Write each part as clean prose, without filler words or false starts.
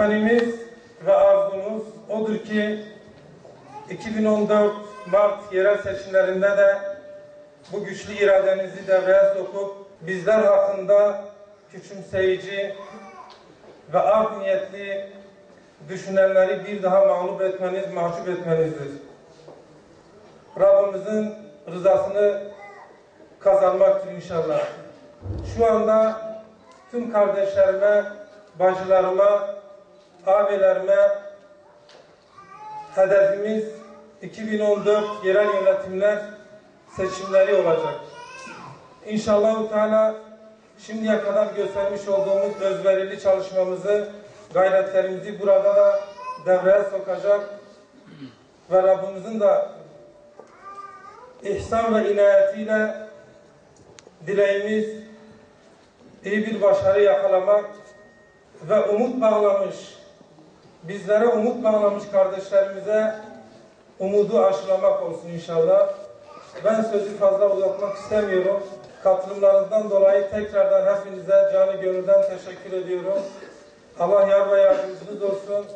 temennimiz ve arzumuz odur ki 2014 Mart yerel seçimlerinde de bu güçlü iradenizi devreye sokup bizler hakkında küçümseyici ve art niyetli düşünenleri bir daha mağlup etmeniz, mahcup etmenizdir. Rabbimizin rızasını kazanmaktır inşallah. Şu anda tüm kardeşlerime, bacılarıma, abilerime hedefimiz 2014 yerel yönetimler seçimleri olacak. İnşallah Teala şimdiye kadar göstermiş olduğumuz özverili çalışmamızı, gayretlerimizi burada da devreye sokacak ve Rabbimizin de ihsan ve inayetiyle dileğimiz iyi bir başarı yakalamak ve umut bağlamış, bizlere umut bağlamış kardeşlerimize umudu aşılamak olsun inşallah. Ben sözü fazla uzatmak istemiyorum. Katılımlarınızdan dolayı tekrardan hepinize canı gönülden teşekkür ediyorum. Allah yar ve yardımcınız olsun.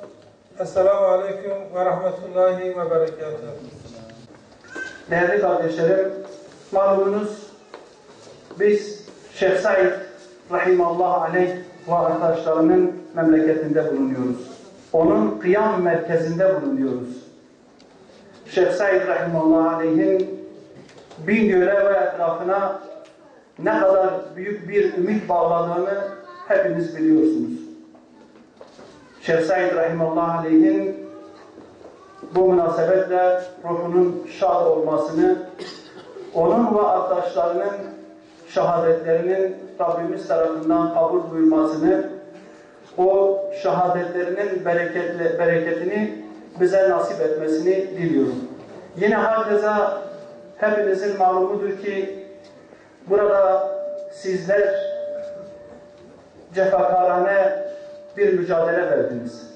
Esselamu Aleyküm ve Rahmetullahi ve Berekatuhu. Değerli kardeşlerim, malumunuz biz Şeyh Said Rahimallahu Aleyh ve arkadaşlarının memleketinde bulunuyoruz. Onun kıyam merkezinde bulunuyoruz. Şeyh Said Rahimallahu Aleyh'in Bingöl'e ve etrafına ne kadar büyük bir ümit bağladığını hepiniz biliyorsunuz. Şeyh Said Rahimallahu Aleyh'in bu münasebetle ruhunun şad olmasını, onun ve arkadaşlarının şehadetlerinin Rabbimiz tarafından kabul buyurmasını, o şehadetlerinin bereketini bize nasip etmesini diliyorum. Yine hakeza hepinizin malumudur ki burada sizler cefakarane bir mücadele verdiniz.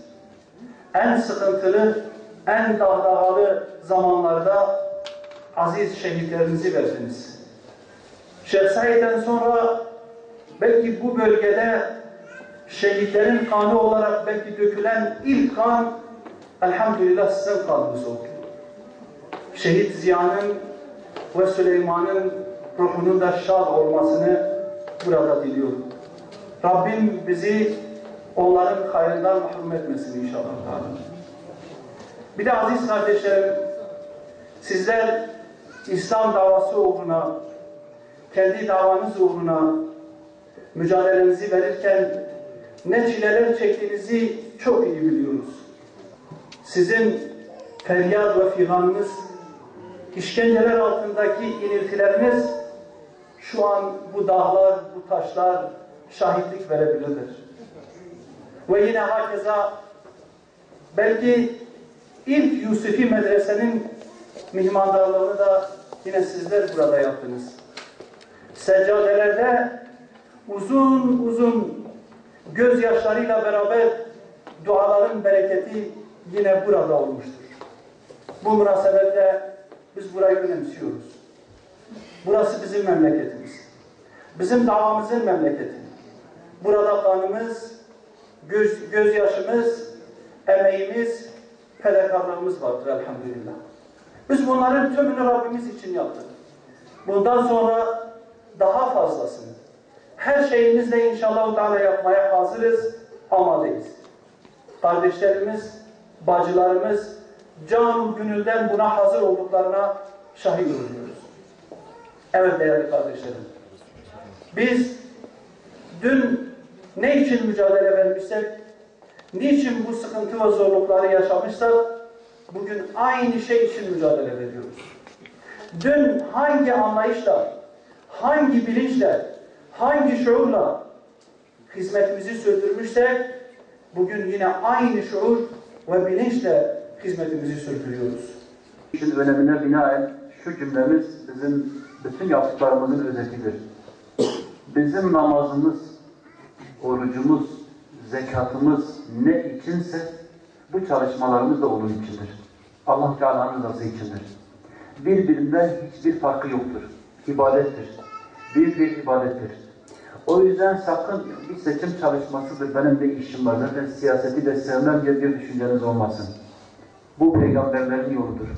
En sıkıntılı, en dağdağalı zamanlarda aziz şehitlerinizi verdiniz. Şeyh Said'den sonra belki bu bölgede şehitlerin kanı olarak belki dökülen ilk kan elhamdülillah sizin kanınız oldu. Şehit Ziya'nın ve Süleyman'ın ruhunun da şad olmasını burada diliyorum. Rabbim bizi onların hayrından mahrum etmesin inşallah. Bir de aziz kardeşlerim, sizler İslam davası uğruna, kendi davanız uğruna mücadelenizi verirken ne çileler çektiğinizi çok iyi biliyoruz. Sizin feryat ve figanınız, işkenceler altındaki iniltileriniz şu an bu dağlar, bu taşlar şahitlik verebilirler. Ve yine hakeza belki ilk Yusufi medresenin mihmandarlığını da yine sizler burada yaptınız. Seccadelerde uzun uzun gözyaşlarıyla beraber duaların bereketi yine burada olmuştur. Bu münasebetle biz burayı önemsiyoruz. Burası bizim memleketimiz. Bizim davamızın memleketi. Burada kanımız, gözyaşımız, emeğimiz, fedakarlığımız vardır elhamdülillah. Biz bunların tümünü Rabbimiz için yaptık. Bundan sonra daha fazlasını, her şeyimizle inşallah Teala yapmaya hazırız, amadayız. Kardeşlerimiz, bacılarımız can gönülden buna hazır olduklarına şahit oluyoruz. Evet değerli kardeşlerim. Biz dün ne için mücadele vermişsek, niçin bu sıkıntı ve zorlukları yaşamışsak, bugün aynı şey için mücadele veriyoruz. Dün hangi anlayışla, hangi bilinçle, hangi şuurla hizmetimizi sürdürmüşsek, bugün yine aynı şuur ve bilinçle hizmetimizi sürdürüyoruz. İşin önemine binaen şu cümlemiz bizim bütün yaptıklarımızın özetidir. Bizim namazımız, orucumuz, zekatımız ne içinse bu çalışmalarımız da onun içindir. Allah Teala'nın rızası içindir. Birbirinden hiçbir farkı yoktur. İbadettir. Büyük bir ibadettir. O yüzden sakın bir seçim çalışmasıdır, benim de işim var, zaten siyaseti de sevmem diye bir düşünceniz olmasın. Bu peygamberlerin yoludur.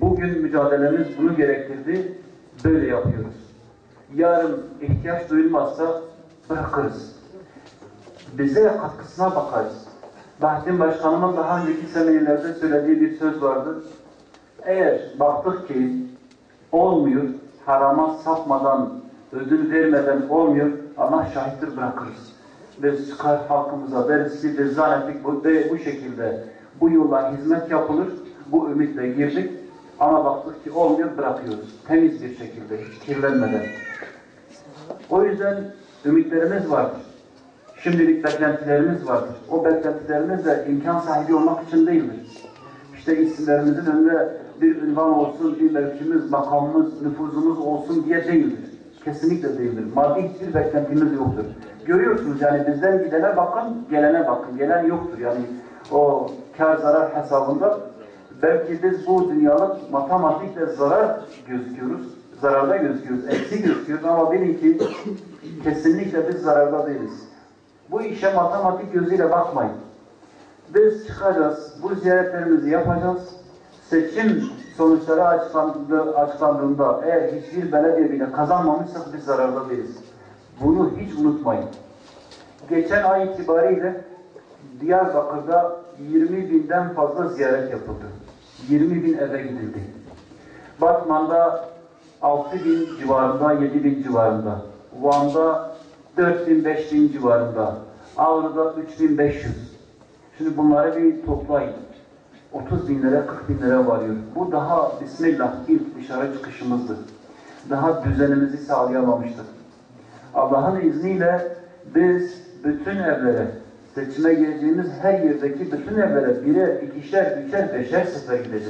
Bugün mücadelemiz bunu gerektirdi, böyle yapıyoruz. Yarın ihtiyaç duyulmazsa bırakırız. Bize katkısına bakarız. Bahattin Başkanımın daha önceki seminerde söylediği bir söz vardı. Eğer baktık ki olmuyor, harama sapmadan, ödül vermeden olmuyor, Allah şahittir bırakırız. Biz çıkar halkımıza deriz ki biz zannettik bu şekilde bu yolla hizmet yapılır, bu ümitle girdik ama baktık ki olmuyor, bırakıyoruz. Temiz bir şekilde, hiç kirlenmeden. O yüzden ümitlerimiz vardır. Şimdilik beklentilerimiz vardır. O beklentilerimiz de imkan sahibi olmak için değildir. İşte isimlerimizin önünde bir ünvan olsun, bir mevkimiz, makamımız, nüfuzumuz olsun diye değildir. Kesinlikle değildir. Maddi hiçbir beklentimiz yoktur. Görüyorsunuz yani bizden gidene bakın, gelene bakın. Gelen yoktur yani o kar zarar hesabında. Belki biz bu dünyalık matematikle zarar gözüküyoruz. Zararda gözüküyoruz, eksi gözüküyoruz ama bilin ki kesinlikle biz zararda değiliz. Bu işe matematik gözüyle bakmayın. Biz çıkacağız, bu ziyaretlerimizi yapacağız. Seçim sonuçları açıklandığında eğer hiçbir belediye bile kazanmamışsak biz zararda değiliz. Bunu hiç unutmayın. Geçen ay itibariyle Diyarbakır'da 20.000'den fazla ziyaret yapıldı. 20.000 eve gidildi. Batman'da 6.000 civarında, 7.000 civarında. Van'da 4.000-5.000 civarında. Ağrı'da 3.500. Şimdi bunları bir toplayın. 30.000'lere, 40.000'lere varıyor. Bu daha Bismillah ilk dışarı çıkışımızdı. Daha düzenimizi sağlayamamıştık. Allah'ın izniyle biz bütün evlere, seçime gireceğimiz her yerdeki bütün evlere birer, ikişer, üçer, beşer sefer gideceğiz.